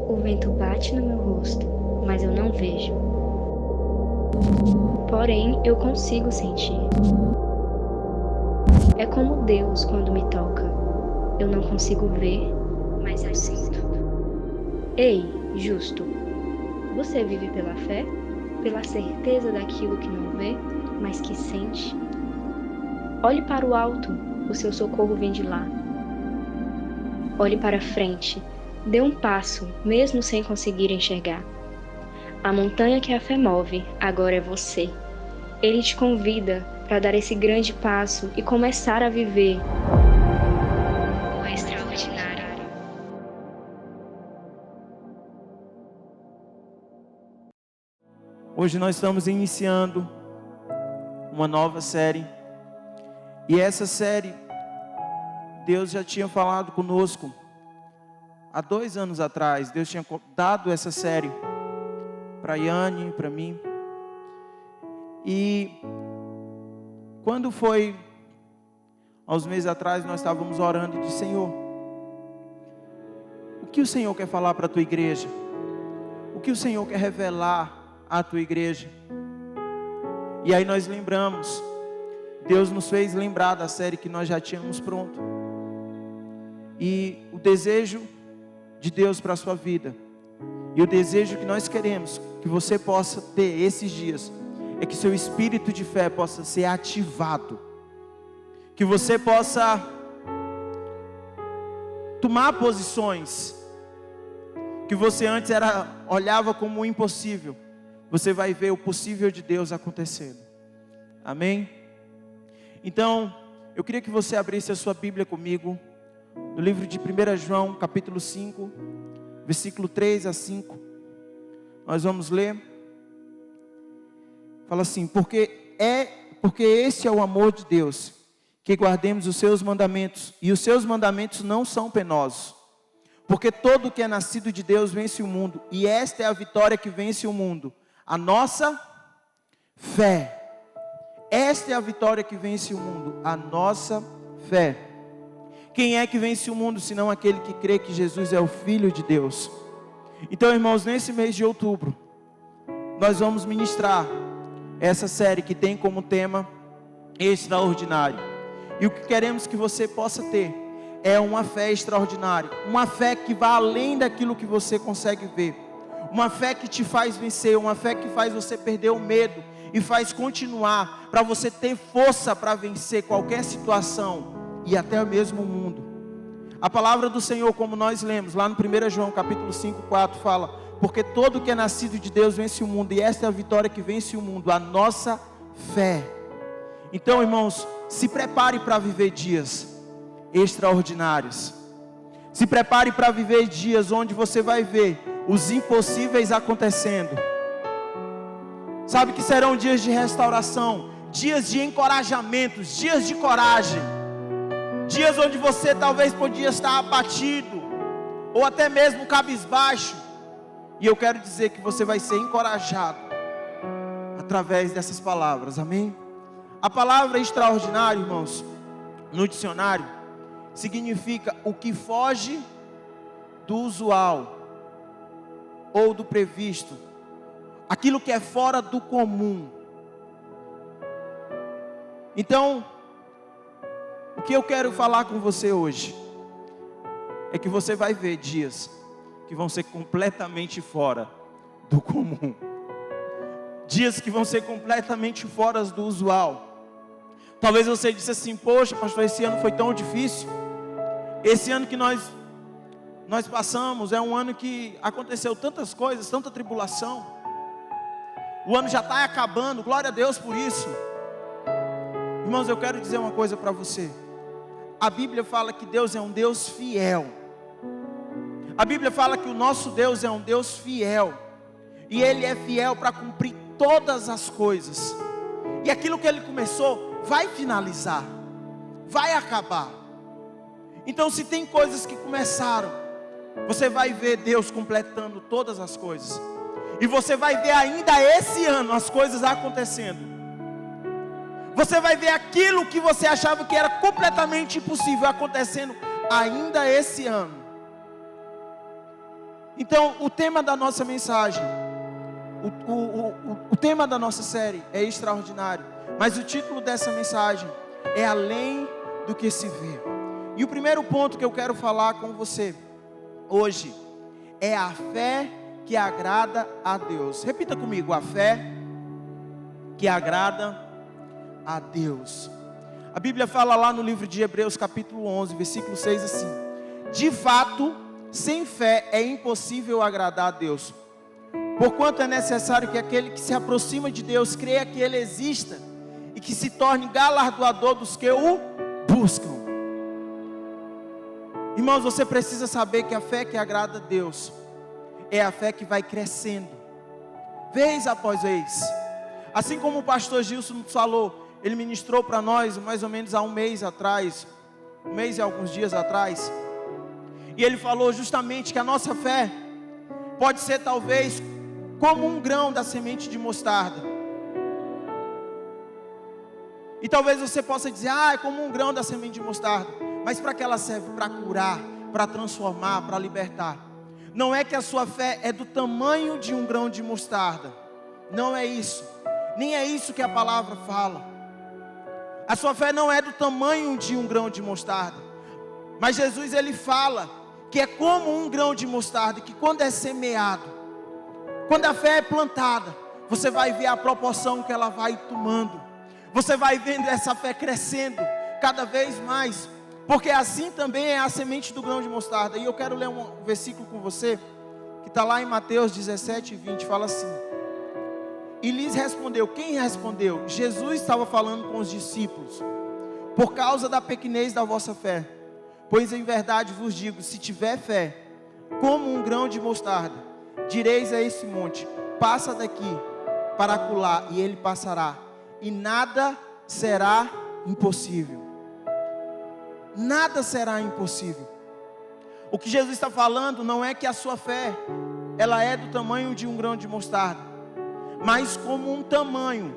O vento bate no meu rosto, mas eu não vejo. Porém, eu consigo sentir. É como Deus quando me toca. Eu não consigo ver, mas eu sinto. Ei, justo, você vive pela fé? Pela certeza daquilo que não vê, mas que sente? Olhe para o alto, o seu socorro vem de lá. Olhe para frente, dê um passo, mesmo sem conseguir enxergar. A montanha que a fé move, agora é você. Ele te convida para dar esse grande passo e começar a viver o extraordinário. Hoje nós estamos iniciando uma nova série. E essa série, Deus já tinha falado conosco. Há 2 anos atrás, Deus tinha dado essa série para a Yane, para mim. E quando foi, há uns meses atrás, nós estávamos orando e disse: Senhor, o que o Senhor quer falar para a tua igreja? O que o Senhor quer revelar à tua igreja? E aí nós lembramos, Deus nos fez lembrar da série que nós já tínhamos pronto. E o desejo de Deus para a sua vida, e o desejo que nós queremos que você possa ter esses dias, é que seu espírito de fé possa ser ativado, que você possa tomar posições que você antes olhava como impossível. Você vai ver o possível de Deus acontecendo. Amém? Então, eu queria que você abrisse a sua Bíblia comigo, no livro de 1 João, capítulo 5, versículo 3 a 5. Nós vamos ler. Fala assim: porque esse é o amor de Deus, que guardemos os seus mandamentos, e os seus mandamentos não são penosos. Porque todo que é nascido de Deus vence o mundo, e esta é a vitória que vence o mundo, a nossa fé. Esta é a vitória que vence o mundo, a nossa fé. Quem é que vence o mundo, senão aquele que crê que Jesus é o Filho de Deus? Então, irmãos, nesse mês de outubro, nós vamos ministrar essa série que tem como tema extraordinário. E o que queremos que você possa ter é uma fé extraordinária, uma fé que vai além daquilo que você consegue ver, uma fé que te faz vencer, uma fé que faz você perder o medo e faz continuar, para você ter força para vencer qualquer situação e até mesmo o mundo. A palavra do Senhor, como nós lemos lá no 1 João capítulo 5, 4, fala: porque todo que é nascido de Deus vence o mundo, e esta é a vitória que vence o mundo, a nossa fé. Então, irmãos, se prepare para viver dias extraordinários. Se prepare para viver dias onde você vai ver os impossíveis acontecendo. Sabe que serão dias de restauração, dias de encorajamentos, dias de coragem, dias onde você talvez podia estar abatido, ou até mesmo cabisbaixo. E eu quero dizer que você vai ser encorajado através dessas palavras, amém? A palavra extraordinário, irmãos, no dicionário, significa o que foge do usual ou do previsto, aquilo que é fora do comum. Então, o que eu quero falar com você hoje é que você vai ver dias que vão ser completamente fora do comum, dias que vão ser completamente fora do usual. Talvez você disse assim: poxa, pastor, esse ano foi tão difícil. Esse ano que nós passamos é um ano que aconteceu tantas coisas, tanta tribulação. O ano já está acabando, glória a Deus por isso. Irmãos, eu quero dizer uma coisa para você. A Bíblia fala que Deus é um Deus fiel. A Bíblia fala que o nosso Deus é um Deus fiel, e Ele é fiel para cumprir todas as coisas. E aquilo que Ele começou, vai finalizar, vai acabar. Então, se tem coisas que começaram, você vai ver Deus completando todas as coisas. E você vai ver ainda esse ano as coisas acontecendo. Você vai ver aquilo que você achava que era completamente impossível acontecendo ainda esse ano. Então, o tema da nossa mensagem, o tema da nossa série é extraordinário. Mas o título dessa mensagem é Além do que se vê. E o primeiro ponto que eu quero falar com você hoje é a fé que agrada a Deus. Repita comigo: a fé que agrada a Deus. A Bíblia fala lá no livro de Hebreus capítulo 11, versículo 6 assim: de fato, sem fé é impossível agradar a Deus, porquanto é necessário que aquele que se aproxima de Deus creia que Ele exista e que se torne galardoador dos que o buscam. Irmãos, você precisa saber que a fé que agrada a Deus é a fé que vai crescendo, vez após vez. Assim como o pastor Gilson falou, ele ministrou para nós mais ou menos há um mês e alguns dias atrás. E ele falou justamente que a nossa fé pode ser talvez como um grão da semente de mostarda. E talvez você possa dizer: é como um grão da semente de mostarda. Mas para que ela serve? Para curar, para transformar, para libertar. Não é que a sua fé é do tamanho de um grão de mostarda. Não é isso. Nem é isso que a palavra fala. A sua fé não é do tamanho de um grão de mostarda. Mas Jesus, ele fala que é como um grão de mostarda, que quando é semeado, quando a fé é plantada, você vai ver a proporção que ela vai tomando. Você vai vendo essa fé crescendo cada vez mais. Porque assim também é a semente do grão de mostarda. E eu quero ler um versículo com você, que está lá em Mateus 17, 20, fala assim: e lhes respondeu. Quem respondeu? Jesus estava falando com os discípulos: por causa da pequenez da vossa fé. Pois em verdade vos digo, se tiver fé, como um grão de mostarda, direis a esse monte: passa daqui para acolá, e ele passará, e nada será impossível. Nada será impossível. O que Jesus está falando não é que a sua fé, ela é do tamanho de um grão de mostarda, mas como um tamanho,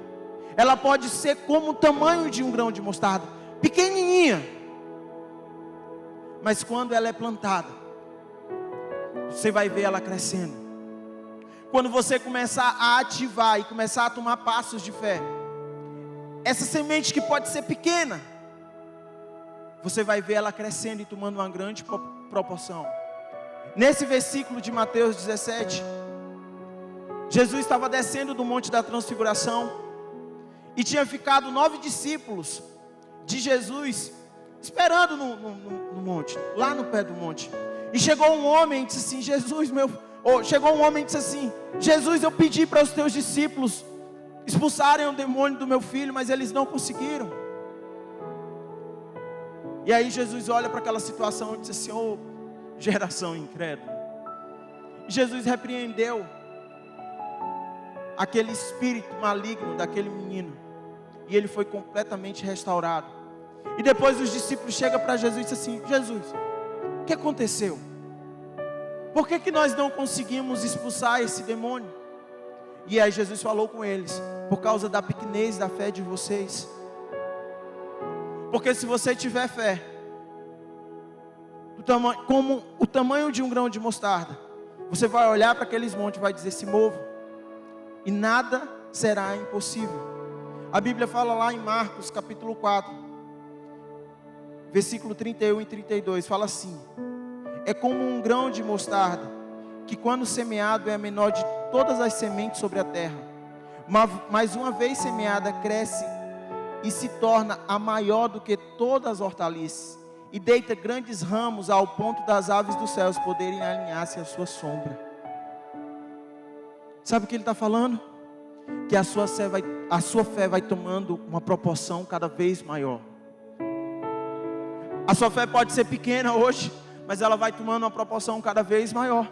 ela pode ser como o tamanho de um grão de mostarda, pequenininha, mas quando ela é plantada, você vai ver ela crescendo. Quando você começar a ativar e começar a tomar passos de fé, essa semente que pode ser pequena, você vai ver ela crescendo e tomando uma grande proporção. Nesse versículo de Mateus 17, Jesus estava descendo do Monte da Transfiguração, e tinha ficado 9 discípulos de Jesus esperando no monte, lá no pé do monte. E chegou um homem e disse assim: Jesus, eu pedi para os teus discípulos expulsarem o demônio do meu filho, mas eles não conseguiram. E aí Jesus olha para aquela situação e diz assim: geração incrédula. E Jesus repreendeu aquele espírito maligno daquele menino, e ele foi completamente restaurado. E depois os discípulos chegam para Jesus e dizem assim: Jesus, o que aconteceu? Por que nós não conseguimos expulsar esse demônio? E aí Jesus falou com eles: por causa da pequenez da fé de vocês. Porque se você tiver fé como o tamanho de um grão de mostarda, você vai olhar para aqueles montes e vai dizer: se mova, e nada será impossível. A Bíblia fala lá em Marcos capítulo 4, versículo 31 e 32, fala assim: é como um grão de mostarda, que quando semeado é a menor de todas as sementes sobre a terra, mas uma vez semeada cresce e se torna a maior do que todas as hortaliças, e deita grandes ramos ao ponto das aves dos céus poderem alinhar-se à sua sombra. Sabe o que ele está falando? Que a sua fé vai tomando uma proporção cada vez maior. A sua fé pode ser pequena hoje, mas ela vai tomando uma proporção cada vez maior.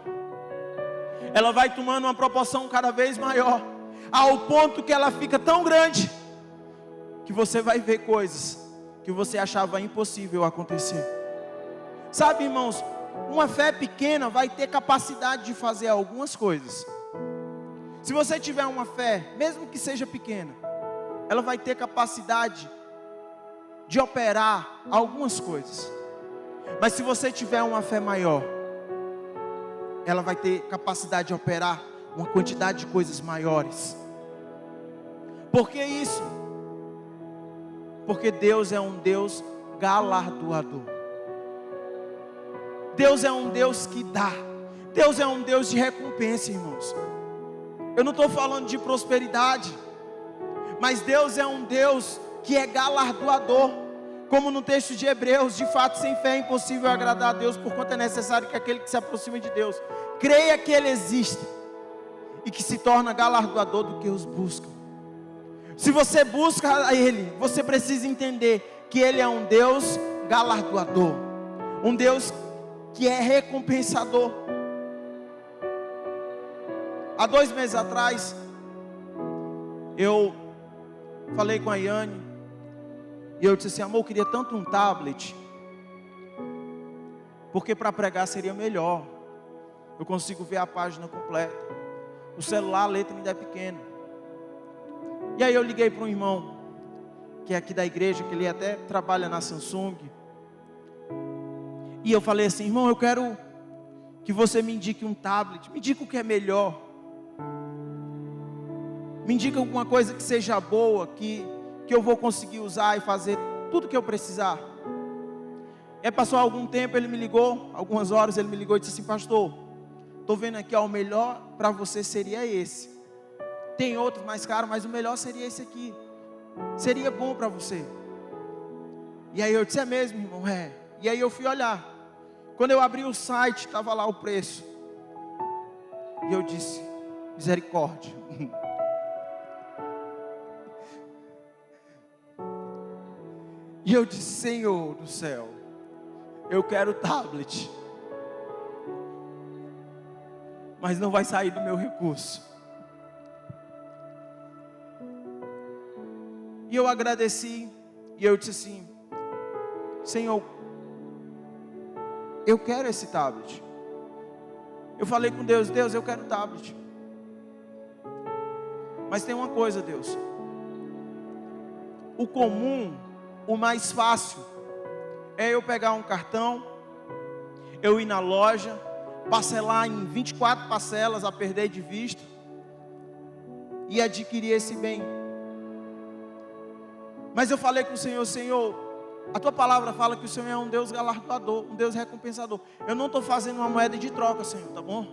Ela vai tomando uma proporção cada vez maior, ao ponto que ela fica tão grande, que você vai ver coisas que você achava impossível acontecer. Sabe, irmãos, uma fé pequena vai ter capacidade de fazer algumas coisas. Se você tiver uma fé, mesmo que seja pequena, ela vai ter capacidade de operar algumas coisas. Mas se você tiver uma fé maior, ela vai ter capacidade de operar uma quantidade de coisas maiores. Por que isso? Porque Deus é um Deus galardoador. Deus é um Deus que dá. Deus é um Deus de recompensa, irmãos. Eu não estou falando de prosperidade, mas Deus é um Deus que é galardoador. Como no texto de Hebreus, de fato, sem fé é impossível agradar a Deus, porquanto é necessário que aquele que se aproxima de Deus creia que Ele existe e que se torna galardoador do que os buscam. Se você busca a Ele, você precisa entender que Ele é um Deus galardoador, um Deus que é recompensador. Há 2 meses atrás, eu falei com a Yane, e eu disse assim: amor, eu queria tanto um tablet, porque para pregar seria melhor, eu consigo ver a página completa. O celular, a letra ainda é pequena. E aí eu liguei para um irmão, que é aqui da igreja, que ele até trabalha na Samsung, e eu falei assim: irmão, eu quero que você me indique um tablet, me indica o que é melhor, me indica alguma coisa que seja boa, que eu vou conseguir usar e fazer tudo que eu precisar. E aí passou algum tempo, ele me ligou, algumas horas ele me ligou e disse assim: pastor, estou vendo aqui, o melhor para você seria esse. Tem outros mais caros, mas o melhor seria esse aqui. Seria bom para você. E aí eu disse: é mesmo, irmão? É. E aí eu fui olhar. Quando eu abri o site, estava lá o preço. E eu disse: misericórdia. E eu disse: Senhor do céu, eu quero tablet, mas não vai sair do meu recurso. E eu agradeci, e eu disse assim: Senhor, eu quero esse tablet. Eu falei com Deus: Deus, eu quero tablet. Mas tem uma coisa, Deus, o comum, o mais fácil, é eu pegar um cartão, eu ir na loja, parcelar em 24 parcelas a perder de vista, e adquirir esse bem. Mas eu falei com o Senhor: Senhor, a tua palavra fala que o Senhor é um Deus galardoador, um Deus recompensador. Eu não estou fazendo uma moeda de troca, Senhor, tá bom?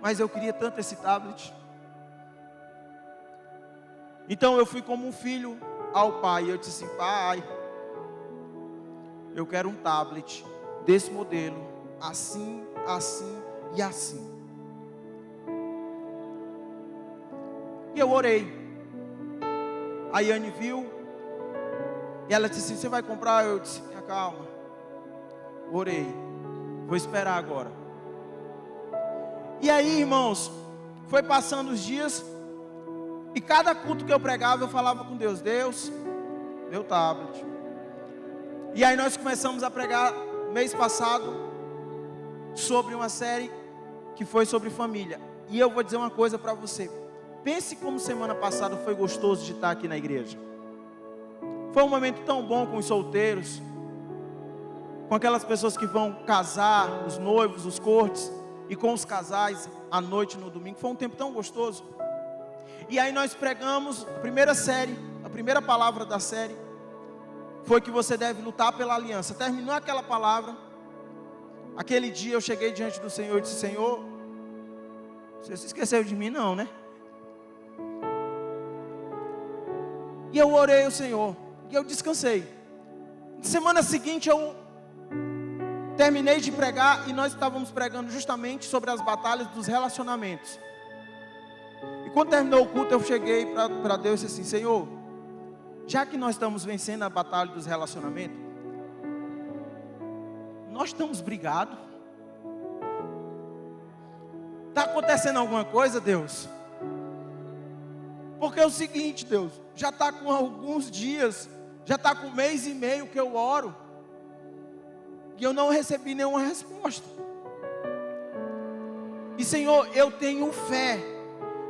Mas eu queria tanto esse tablet. Então eu fui como um filho ao pai. Eu disse assim: pai, eu quero um tablet desse modelo, assim, assim e assim. E eu orei. A Yane viu, e ela disse assim: você vai comprar? Eu disse: calma, orei, vou esperar agora. E aí, irmãos, foi passando os dias, e cada culto que eu pregava, eu falava com Deus: Deus, meu tablet. E aí nós começamos a pregar mês passado sobre uma série que foi sobre família. E eu vou dizer uma coisa para você: pense como semana passada foi gostoso de estar aqui na igreja. Foi um momento tão bom com os solteiros, com aquelas pessoas que vão casar, os noivos, os cortes, e com os casais à noite no domingo. Foi um tempo tão gostoso. E aí nós pregamos a primeira série, a primeira palavra da série foi que você deve lutar pela aliança. Terminou aquela palavra, aquele dia eu cheguei diante do Senhor e disse: Senhor, você se esqueceu de mim não, né? E eu orei ao Senhor, e eu descansei. Semana seguinte eu terminei de pregar, e nós estávamos pregando justamente sobre as batalhas dos relacionamentos. E quando terminou o culto, eu cheguei para Deus e disse assim: Senhor, já que nós estamos vencendo a batalha dos relacionamentos, nós estamos brigados. Está acontecendo alguma coisa, Deus? Porque é o seguinte, Deus, já está com alguns dias, já está com 1 mês e meio que eu oro, e eu não recebi nenhuma resposta. E Senhor, eu tenho fé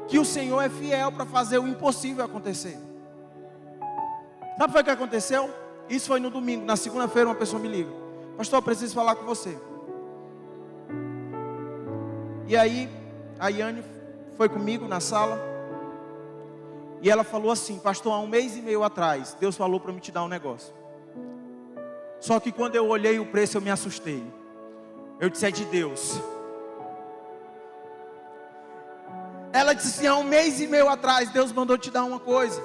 que o Senhor é fiel para fazer o impossível acontecer. Sabe o que aconteceu? Isso foi no domingo. Na segunda-feira uma pessoa me liga: pastor, eu preciso falar com você. E aí, a Yane foi comigo na sala. E ela falou assim: pastor, há 1 mês e meio atrás, Deus falou para me te dar um negócio. Só que quando eu olhei o preço, eu me assustei. Eu disse: é de Deus. Ela disse assim: há 1 mês e meio atrás, Deus mandou te dar uma coisa.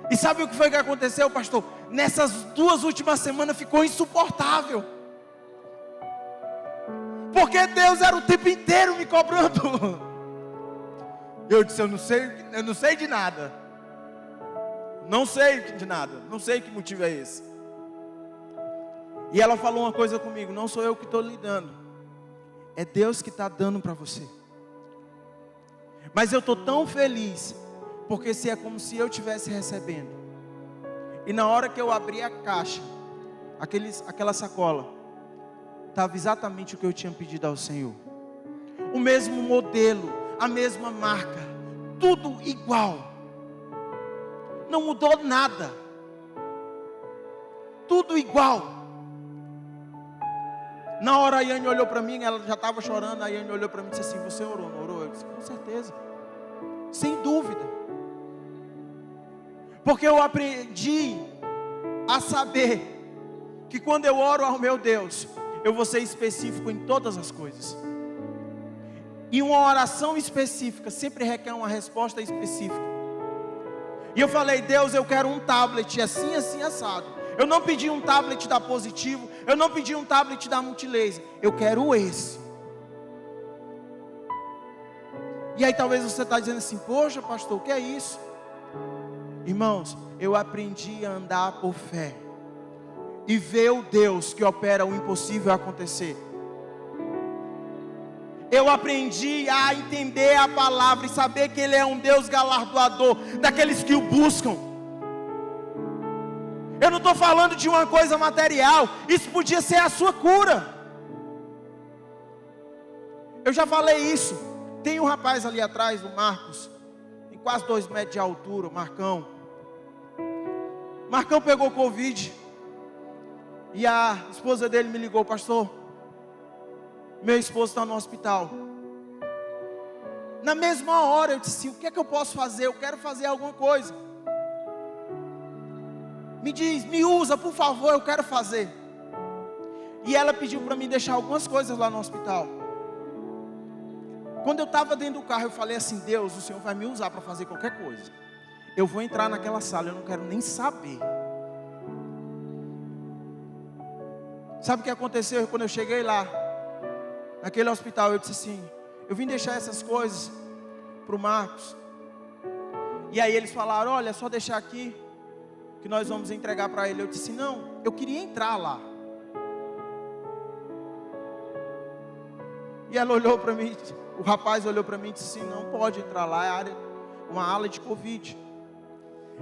E sabe o que foi que aconteceu, pastor? Nessas 2 últimas semanas ficou insuportável. Porque Deus era o tempo inteiro me cobrando. Eu disse: eu não sei de nada. Não sei de nada. Não sei que motivo é esse. E ela falou uma coisa comigo: não sou eu que estou lhe dando, é Deus que está dando para você. Mas eu estou tão feliz, porque se é como se eu estivesse recebendo. E na hora que eu abri a caixa, aquela sacola, estava exatamente o que eu tinha pedido ao Senhor. O mesmo modelo, a mesma marca, tudo igual. Não mudou nada. Tudo igual. Na hora a Yane olhou para mim, ela já estava chorando. A Yane olhou para mim e disse assim: você orou, não orou? Eu disse: com certeza, sem dúvida. Porque eu aprendi a saber que quando eu oro ao meu Deus, eu vou ser específico em todas as coisas. E uma oração específica sempre requer uma resposta específica. E eu falei: Deus, eu quero um tablet assim, assim, assado. Eu não pedi um tablet da Positivo, eu não pedi um tablet da Multilaser, eu quero esse. E aí talvez você está dizendo assim: poxa pastor, o que é isso? Irmãos, eu aprendi a andar por fé e ver o Deus que opera o impossível acontecer. Eu aprendi a entender a palavra e saber que Ele é um Deus galardoador daqueles que o buscam. Eu não estou falando de uma coisa material, isso podia ser a sua cura. Eu já falei isso. Tem um rapaz ali atrás, o Marcos, tem quase 2 metros de altura, o Marcão. Marcão pegou Covid. E a esposa dele me ligou: pastor, meu esposo está no hospital. Na mesma hora eu disse: o que é que eu posso fazer? Eu quero fazer alguma coisa. Me diz, me usa por favor, eu quero fazer. E ela pediu para mim deixar algumas coisas lá no hospital. Quando eu estava dentro do carro, eu falei assim: Deus, o Senhor vai me usar para fazer qualquer coisa. Eu vou entrar naquela sala, eu não quero nem saber. Sabe o que aconteceu quando eu cheguei lá, naquele hospital? Eu disse assim: eu vim deixar essas coisas para o Marcos. E aí eles falaram: olha, é só deixar aqui, que nós vamos entregar para ele. Eu disse: não, eu queria entrar lá. E ela olhou para mim, o rapaz olhou para mim e disse assim: não pode entrar lá, é uma ala de Covid.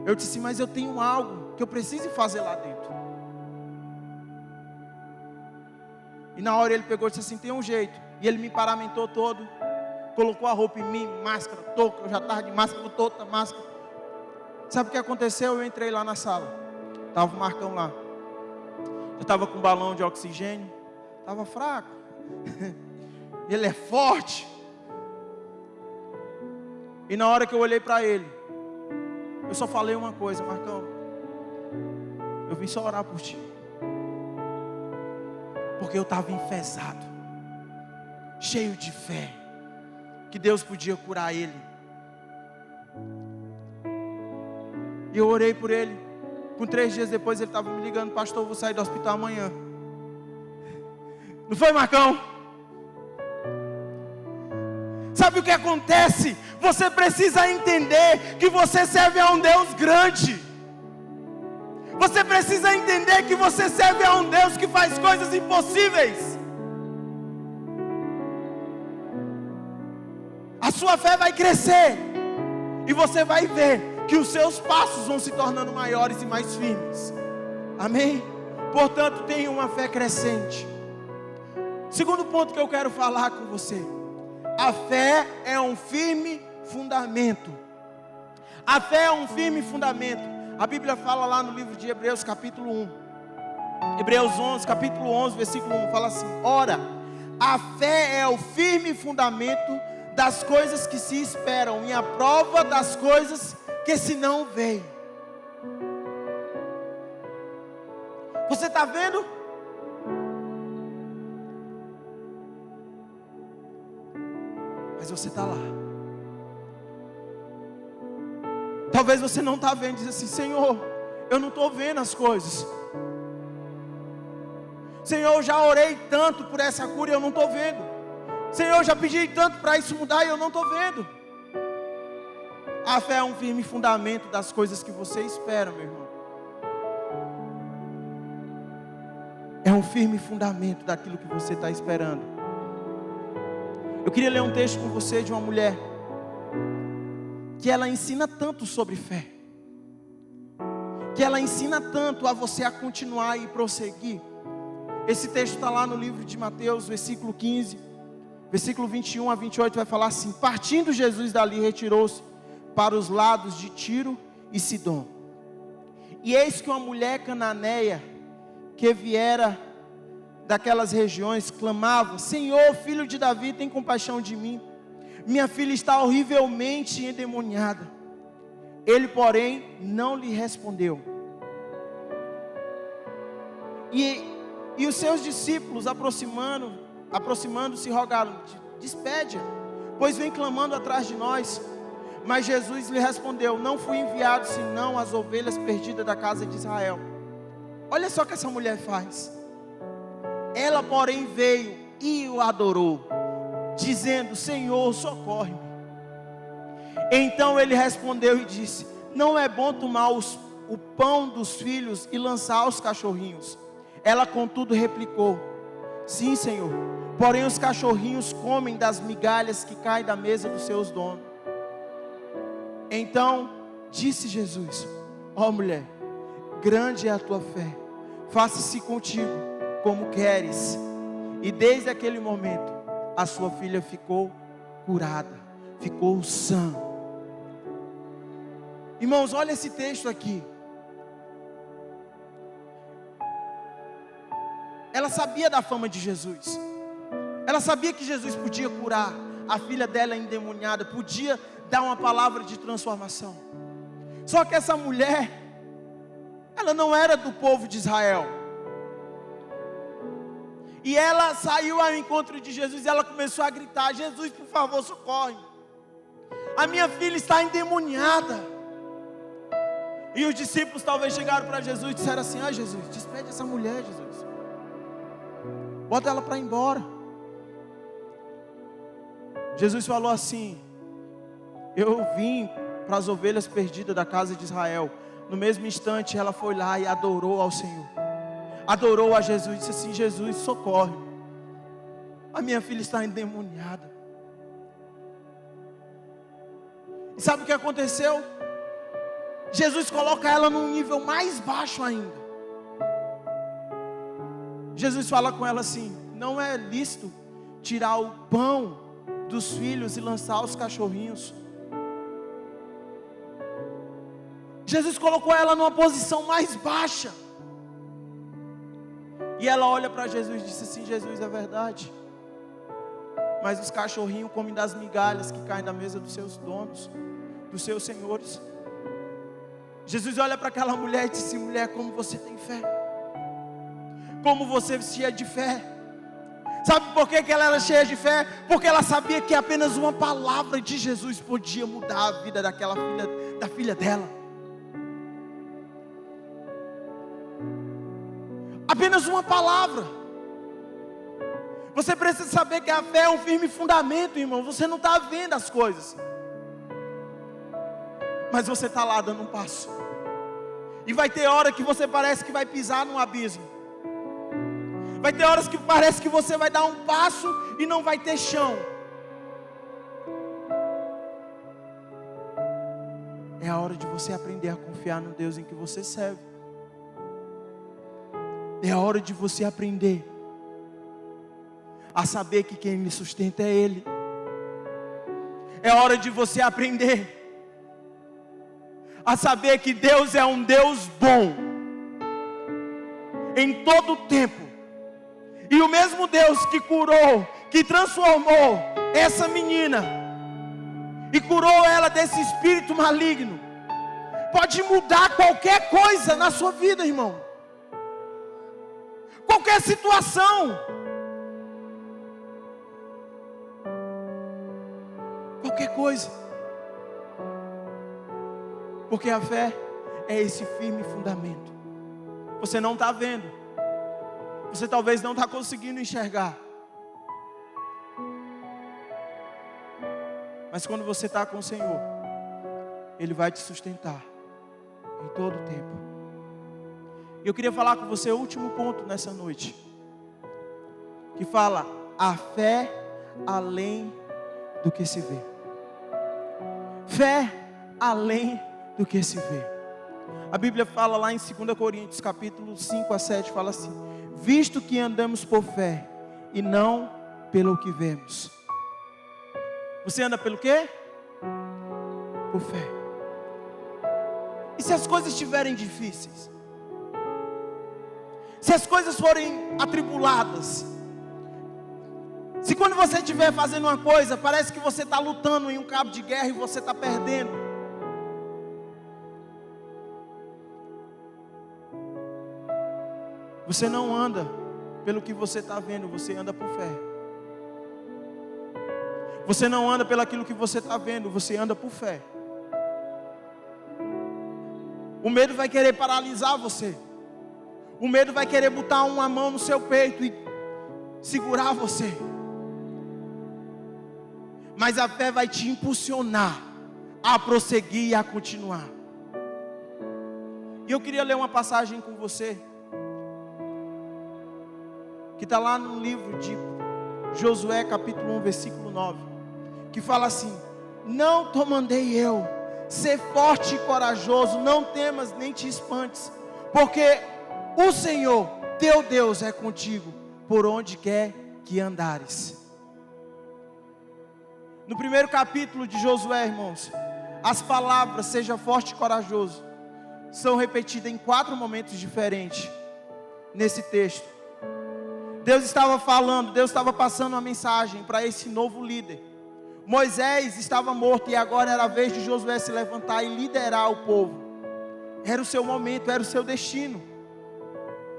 Eu disse: mas eu tenho algo que eu preciso fazer lá dentro. E na hora ele pegou e disse assim: tem um jeito. E ele me paramentou todo, colocou a roupa em mim, máscara, touca. Eu já estava de máscara, touca, máscara. Sabe o que aconteceu? Eu entrei lá na sala, estava o Marcão lá. Eu estava com um balão de oxigênio, estava fraco. Ele é forte. E na hora que eu olhei para ele, eu só falei uma coisa: Marcão, eu vim só orar por ti. Porque eu estava enfesado, cheio de fé, que Deus podia curar ele. E eu orei por ele. Com 3 dias depois ele estava me ligando: pastor, eu vou sair do hospital amanhã. Não foi, Marcão? Sabe o que acontece? Você precisa entender que você serve a um Deus grande. Você precisa entender que você serve a um Deus que faz coisas impossíveis. A sua fé vai crescer. E você vai ver que os seus passos vão se tornando maiores e mais firmes. Amém? Portanto, tenha uma fé crescente. Segundo ponto que eu quero falar com você: a fé é um firme fundamento. A fé é um firme fundamento. A Bíblia fala lá no livro de Hebreus capítulo 1, Hebreus 11, capítulo 11, versículo 1, fala assim: ora, a fé é o firme fundamento das coisas que se esperam e a prova das coisas que se não veem. Você está vendo? Mas você está lá. Talvez você não está vendo, diz assim: Senhor, eu não estou vendo as coisas. Senhor, eu já orei tanto por essa cura e eu não estou vendo. Senhor, eu já pedi tanto para isso mudar e eu não estou vendo. A fé é um firme fundamento das coisas que você espera, meu irmão. É um firme fundamento daquilo que você está esperando. Eu queria ler um texto com você de uma mulher que ela ensina tanto sobre fé, que ela ensina tanto a você a continuar e prosseguir. Esse texto está lá no livro de Mateus, versículo 15, versículo 21 a 28, vai falar assim: partindo Jesus dali, retirou-se para os lados de Tiro e Sidom. E eis que uma mulher cananeia, que viera daquelas regiões, clamava: Senhor, filho de Davi, tem compaixão de mim, minha filha está horrivelmente endemoniada. Ele, porém, não lhe respondeu. E os seus discípulos, aproximando-se, rogaram: despede-a, pois vem clamando atrás de nós. Mas Jesus lhe respondeu: não fui enviado senão as ovelhas perdidas da casa de Israel. Olha só o que essa mulher faz. Ela, porém, veio e o adorou, dizendo: Senhor, socorre-me. Então ele respondeu e disse: não é bom tomar o pão dos filhos e lançar aos cachorrinhos. Ela, contudo, replicou: sim, Senhor, porém os cachorrinhos comem das migalhas que caem da mesa dos seus donos. Então disse Jesus: ó mulher, grande é a tua fé, faça-se contigo como queres. E desde aquele momento a sua filha ficou curada, ficou sã. Irmãos, olha esse texto aqui. Ela sabia da fama de Jesus. Ela sabia que Jesus podia curar a filha dela endemoniada, podia dar uma palavra de transformação. Só que essa mulher, ela não era do povo de Israel. E ela saiu ao encontro de Jesus e ela começou a gritar: Jesus, por favor, socorre. A minha filha está endemoniada. E os discípulos talvez chegaram para Jesus e disseram assim: ah, Jesus, despede essa mulher, Jesus. Bota ela para ir embora. Jesus falou assim: eu vim para as ovelhas perdidas da casa de Israel. No mesmo instante ela foi lá e adorou ao Senhor, adorou a Jesus e disse assim: Jesus, socorre, a minha filha está endemoniada. E sabe o que aconteceu? Jesus coloca ela num nível mais baixo ainda. Jesus fala com ela assim: não é lícito tirar o pão dos filhos e lançar aos cachorrinhos. Jesus colocou ela numa posição mais baixa. E ela olha para Jesus e disse assim: Jesus, é verdade, mas os cachorrinhos comem das migalhas que caem da mesa dos seus donos, dos seus senhores. Jesus olha para aquela mulher e disse: mulher, como você tem fé, como você é cheia de fé. Sabe por que ela era cheia de fé? Porque ela sabia que apenas uma palavra de Jesus podia mudar a vida daquela filha, da filha dela. Apenas uma palavra. Você precisa saber que a fé é um firme fundamento, irmão. Você não está vendo as coisas, mas você está lá dando um passo. E vai ter hora que você parece que vai pisar num abismo. Vai ter horas que parece que você vai dar um passo e não vai ter chão. É a hora de você aprender a confiar no Deus em que você serve. É a hora de você aprender a saber que quem lhe sustenta é Ele. É a hora de você aprender a saber que Deus é um Deus bom. em todo o tempo. E o mesmo Deus que curou, que transformou essa menina e curou ela desse espírito maligno, pode mudar qualquer coisa na sua vida, irmão. Qualquer situação. Qualquer coisa. Porque a fé é esse firme fundamento. Você não está vendo. Você talvez não está conseguindo enxergar. Mas quando você está com o Senhor, Ele vai te sustentar em todo o tempo. E eu queria falar com você o último ponto nessa noite, que fala: a fé além do que se vê. Fé além do que se vê. A Bíblia fala lá em 2 Coríntios capítulo 5 a 7, fala assim: visto que andamos por fé e não pelo que vemos. Você anda pelo quê? Por fé. E se as coisas estiverem difíceis? Se as coisas forem atribuladas? Se quando você estiver fazendo uma coisa, parece que você está lutando em um cabo de guerra e você está perdendo. Você não anda pelo que você está vendo, você anda por fé. Você não anda pelo aquilo que você está vendo, você anda por fé. O medo vai querer paralisar você. O medo vai querer botar uma mão no seu peito e segurar você. Mas a fé vai te impulsionar a prosseguir e a continuar. E eu queria ler uma passagem com você, que está lá no livro de Josué capítulo 1, versículo 9, que fala assim: não te mandei eu, ser forte e corajoso, não temas nem te espantes, porque o Senhor teu Deus é contigo, por onde quer que andares. No primeiro capítulo de Josué, irmãos, as palavras seja forte e corajoso são repetidas em 4 momentos diferentes nesse texto. Deus estava falando, Deus estava passando uma mensagem para esse novo líder. Moisés estava morto e agora era a vez de Josué se levantar e liderar o povo. Era o seu momento, era o seu destino.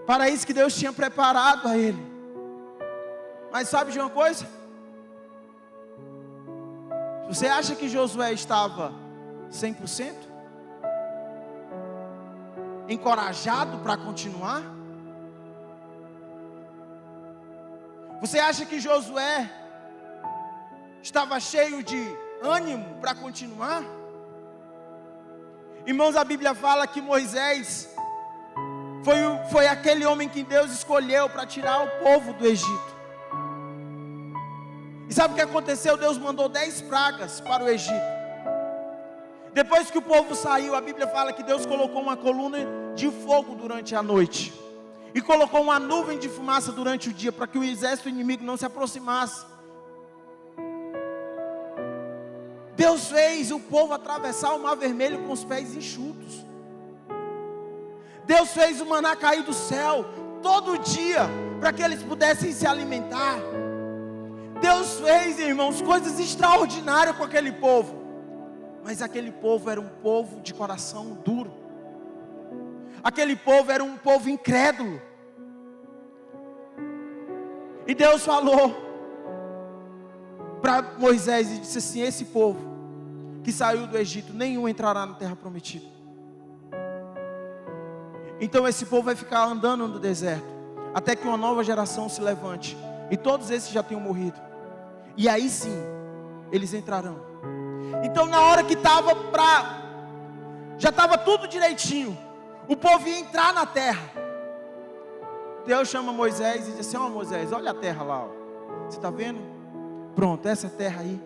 Para isso que Deus tinha preparado a ele. Mas sabe de uma coisa? Você acha que Josué estava 100%? Encorajado para continuar? Você acha que Josué estava cheio de ânimo para continuar? Irmãos, a Bíblia fala que Moisés foi aquele homem que Deus escolheu para tirar o povo do Egito. E sabe o que aconteceu? Deus mandou 10 pragas para o Egito. Depois que o povo saiu, a Bíblia fala que Deus colocou uma coluna de fogo durante a noite e colocou uma nuvem de fumaça durante o dia, para que o exército inimigo não se aproximasse. Deus fez o povo atravessar o mar vermelho com os pés enxutos. Deus fez o maná cair do céu todo dia, para que eles pudessem se alimentar. Deus fez, irmãos, coisas extraordinárias com aquele povo. Mas aquele povo era um povo de coração duro. Aquele povo era um povo incrédulo. E Deus falou para Moisés e disse assim: esse povo que saiu do Egito, nenhum entrará na terra prometida. Então esse povo vai ficar andando no deserto, até que uma nova geração se levante. E todos esses já tenham morrido. E aí sim, eles entrarão. Então na hora que já estava tudo direitinho, o povo ia entrar na terra. Deus chama Moisés e diz assim: ó Moisés, olha a terra lá, ó. Você está vendo? Pronto, essa terra aí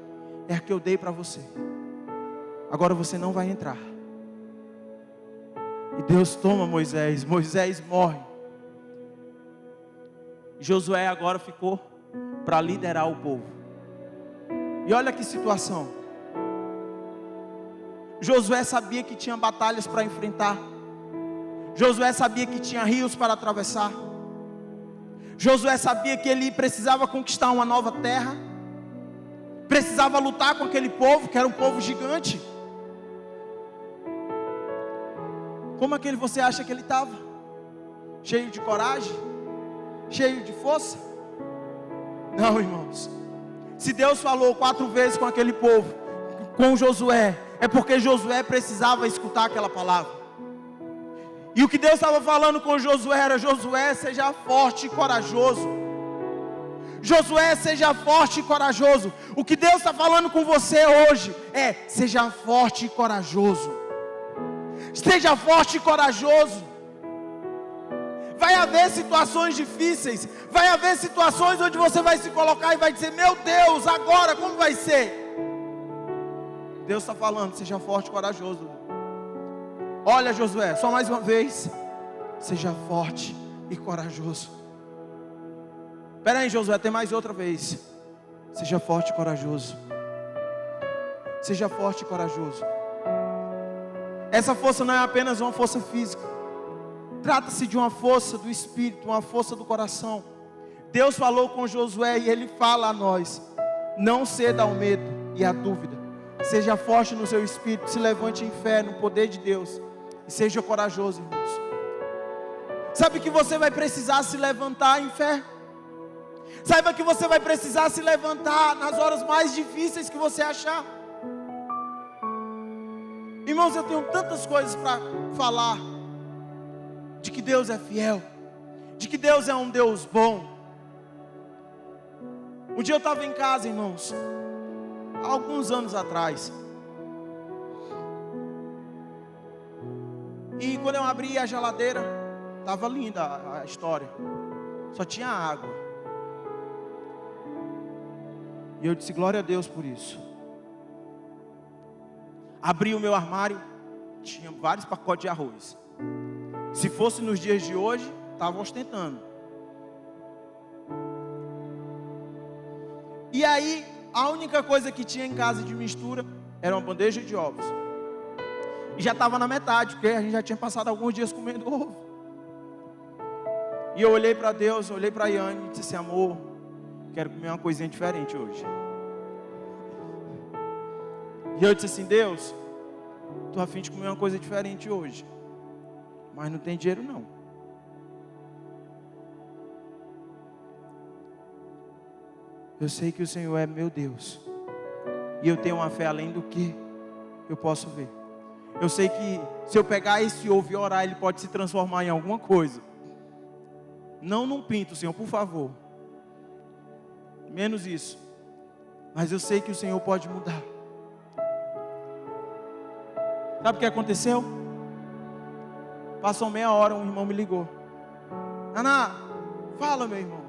é a que eu dei para você. Agora você não vai entrar. E Deus toma Moisés. Moisés morre. Josué agora ficou para liderar o povo. E olha que situação. Josué sabia que tinha batalhas para enfrentar. Josué sabia que tinha rios para atravessar. Josué sabia que ele precisava conquistar uma nova terra. Precisava lutar com aquele povo, que era um povo gigante. Como aquele você acha que ele estava? Cheio de coragem? Cheio de força? Não, irmãos. Se Deus falou 4 vezes com aquele povo, com Josué, é porque Josué precisava escutar aquela palavra. E o que Deus estava falando com Josué era: Josué, seja forte e corajoso. Josué, seja forte e corajoso. O que Deus está falando com você hoje é: seja forte e corajoso. Seja forte e corajoso. Vai haver situações difíceis. Vai haver situações onde você vai se colocar e vai dizer: meu Deus, agora como vai ser? Deus está falando: seja forte e corajoso. Olha, Josué, só mais uma vez: seja forte e corajoso. Espera aí, Josué, tem mais outra vez. Seja forte e corajoso. Seja forte e corajoso. Essa força não é apenas uma força física. Trata-se de uma força do espírito, uma força do coração. Deus falou com Josué e Ele fala a nós: não ceda ao medo e à dúvida. Seja forte no seu espírito, se levante em fé no poder de Deus. E seja corajoso, irmãos. Sabe que você vai precisar se levantar em fé. Saiba que você vai precisar se levantar nas horas mais difíceis que você achar. Irmãos, eu tenho tantas coisas para falar. De que Deus é fiel. De que Deus é um Deus bom. Um dia eu estava em casa, irmãos, há alguns anos atrás. E quando eu abri a geladeira, estava linda a história. Só tinha água. E eu disse: glória a Deus por isso. Abri o meu armário, tinha vários pacotes de arroz. Se fosse nos dias de hoje, estava ostentando. E aí, a única coisa que tinha em casa de mistura era uma bandeja de ovos. E já estava na metade, porque a gente já tinha passado alguns dias comendo ovo. E eu olhei para Deus, olhei para a Yane e disse assim: amor, quero comer uma coisinha diferente hoje. E eu disse assim: Deus, estou a fim de comer uma coisa diferente hoje, mas não tem dinheiro não. Eu sei que o Senhor é meu Deus, e eu tenho uma fé além do que eu posso ver. Eu sei que se eu pegar esse ovo e orar, ele pode se transformar em alguma coisa. Não num pinto, Senhor, por favor. Menos isso. Mas eu sei que o Senhor pode mudar. Sabe o que aconteceu? Passou meia hora, um irmão me ligou. Ana, fala, meu irmão.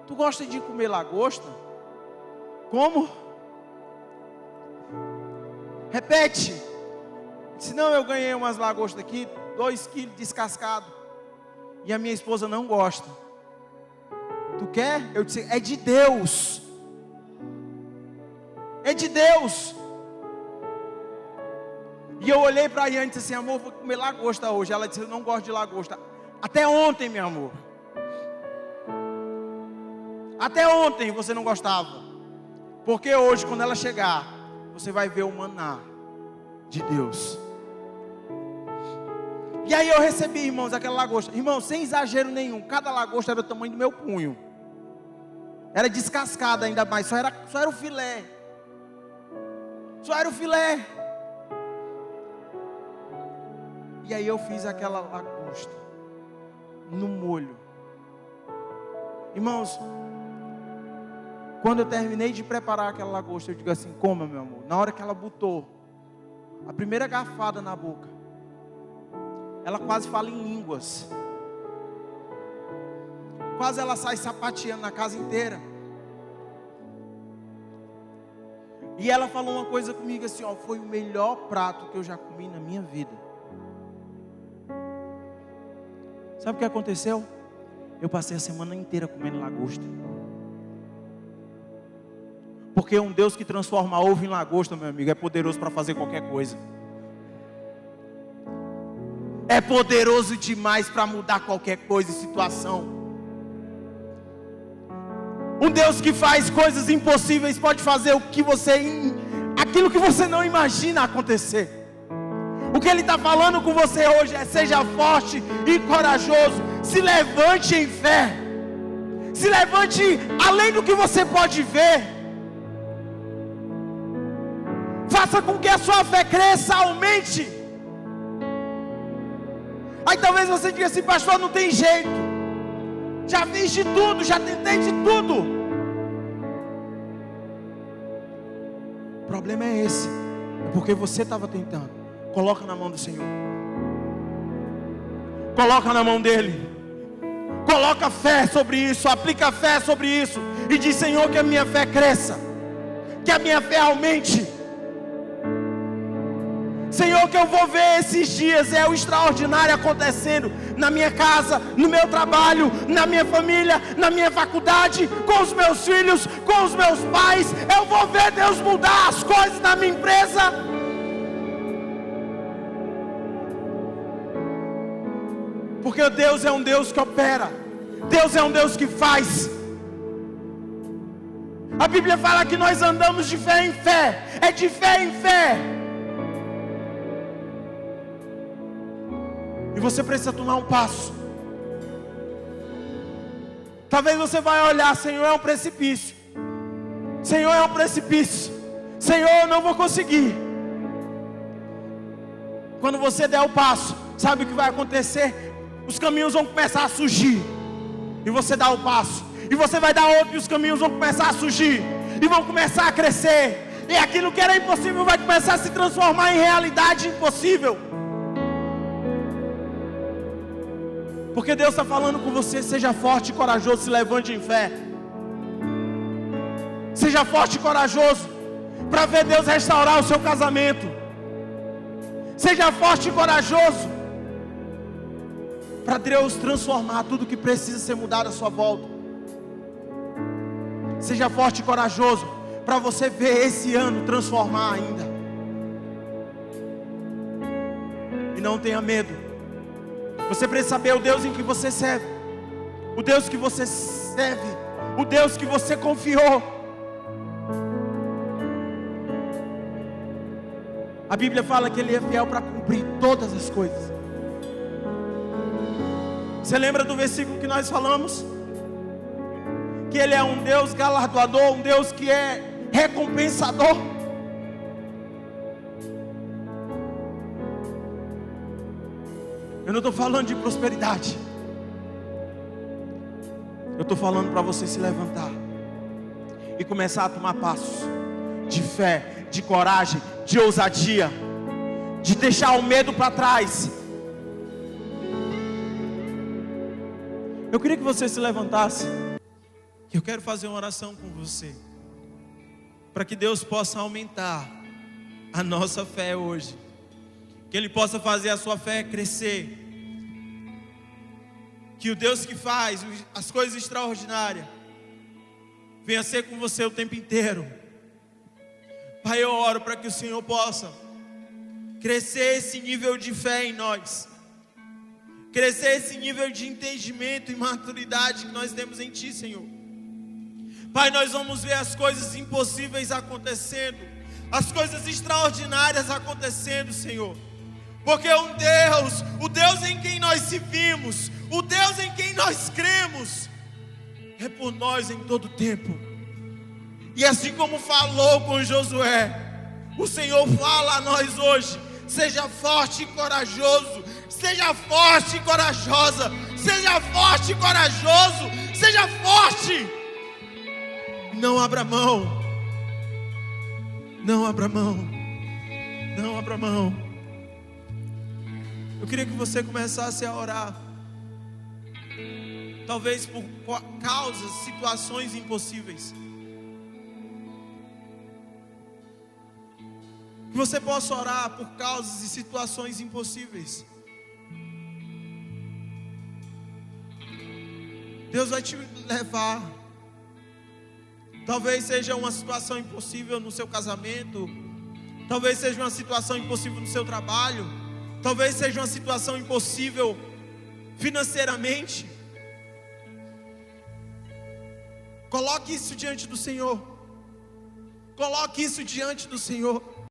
Tu gosta de comer lagosta? Como? Repete. Se não, eu ganhei umas lagostas aqui, 2 quilos descascado. E a minha esposa não gosta. Tu quer? Eu disse: é de Deus. É de Deus. E eu olhei para a Yane e disse assim: amor, vou comer lagosta hoje. Ela disse: eu não gosto de lagosta. Até ontem, meu amor. Até ontem você não gostava. Porque hoje, quando ela chegar, você vai ver o maná de Deus. E aí eu recebi, irmãos, aquela lagosta. Irmãos, sem exagero nenhum, cada lagosta era do tamanho do meu punho. Era descascada ainda mais, só era o filé. Só era o filé. E aí eu fiz aquela lagosta no molho. Irmãos, quando eu terminei de preparar aquela lagosta, eu digo assim: coma, meu amor. Na hora que ela botou a primeira garfada na boca, ela quase fala em línguas. Quase ela sai sapateando na casa inteira. E ela falou uma coisa comigo assim: ó, foi o melhor prato que eu já comi na minha vida. Sabe o que aconteceu? Eu passei a semana inteira comendo lagosta. Porque um Deus que transforma ovo em lagosta, meu amigo, é poderoso para fazer qualquer coisa. é poderoso demais para mudar qualquer coisa e situação. Um Deus que faz coisas impossíveis pode fazer aquilo que você não imagina acontecer. O que Ele está falando com você hoje é: seja forte e corajoso, se levante em fé, se levante além do que você pode ver, faça com que a sua fé cresça, aumente. Aí talvez você diga assim: pastor, não tem jeito, já fiz de tudo, já tentei de tudo. O problema é esse, é porque você estava tentando. Coloca na mão do Senhor, coloca na mão dEle, coloca fé sobre isso, aplica fé sobre isso, e diz: Senhor, que a minha fé cresça, que a minha fé aumente. Senhor, que eu vou ver esses dias o extraordinário acontecendo na minha casa, no meu trabalho, na minha família, na minha faculdade, com os meus filhos, com os meus pais. Eu vou ver Deus mudar as coisas na minha empresa. Porque Deus é um Deus que opera, Deus é um Deus que faz. A Bíblia fala que nós andamos de fé em fé, é de fé em fé. E você precisa tomar um passo. Talvez você vai olhar: Senhor, é um precipício, Senhor, é um precipício, Senhor, eu não vou conseguir. Quando você der o passo, sabe o que vai acontecer? Os caminhos vão começar a surgir, e você dá o passo, e você vai dar outro, e os caminhos vão começar a surgir, e vão começar a crescer, e aquilo que era impossível vai começar a se transformar em realidade impossível. Porque Deus está falando com você: seja forte e corajoso, se levante em fé. Seja forte e corajoso para ver Deus restaurar o seu casamento. Seja forte e corajoso para Deus transformar tudo que precisa ser mudado à sua volta. Seja forte e corajoso para você ver esse ano transformar ainda. E não tenha medo. Você precisa saber o Deus em que você serve, o Deus que você serve, o Deus que você confiou. A Bíblia fala que Ele é fiel para cumprir todas as coisas. Você lembra do versículo que nós falamos? Que Ele é um Deus galardoador, um Deus que é recompensador. Eu não estou falando de prosperidade, eu estou falando para você se levantar e começar a tomar passos de fé, de coragem, de ousadia, de deixar o medo para trás. Eu queria que você se levantasse. Eu quero fazer uma oração com você, para que Deus possa aumentar a nossa fé hoje, que Ele possa fazer a sua fé crescer, que o Deus que faz as coisas extraordinárias venha ser com você o tempo inteiro. Pai, eu oro para que o Senhor possa crescer esse nível de fé em nós, crescer esse nível de entendimento e maturidade que nós temos em Ti, Senhor. Pai, nós vamos ver as coisas impossíveis acontecendo, as coisas extraordinárias acontecendo, Senhor. Porque o Deus em quem nós servimos, o Deus em quem nós cremos, é por nós em todo tempo. E assim como falou com Josué, o Senhor fala a nós hoje: seja forte e corajoso, seja forte e corajosa, seja forte e corajoso, seja forte. Não abra mão, não abra mão, não abra mão. Eu queria que você começasse a orar, talvez por causas, situações impossíveis. Que você possa orar por causas e situações impossíveis. Deus vai te levar. Talvez seja uma situação impossível no seu casamento, talvez seja uma situação impossível no seu trabalho, Talvez seja uma situação impossível financeiramente. Coloque isso diante do Senhor. Coloque isso diante do Senhor.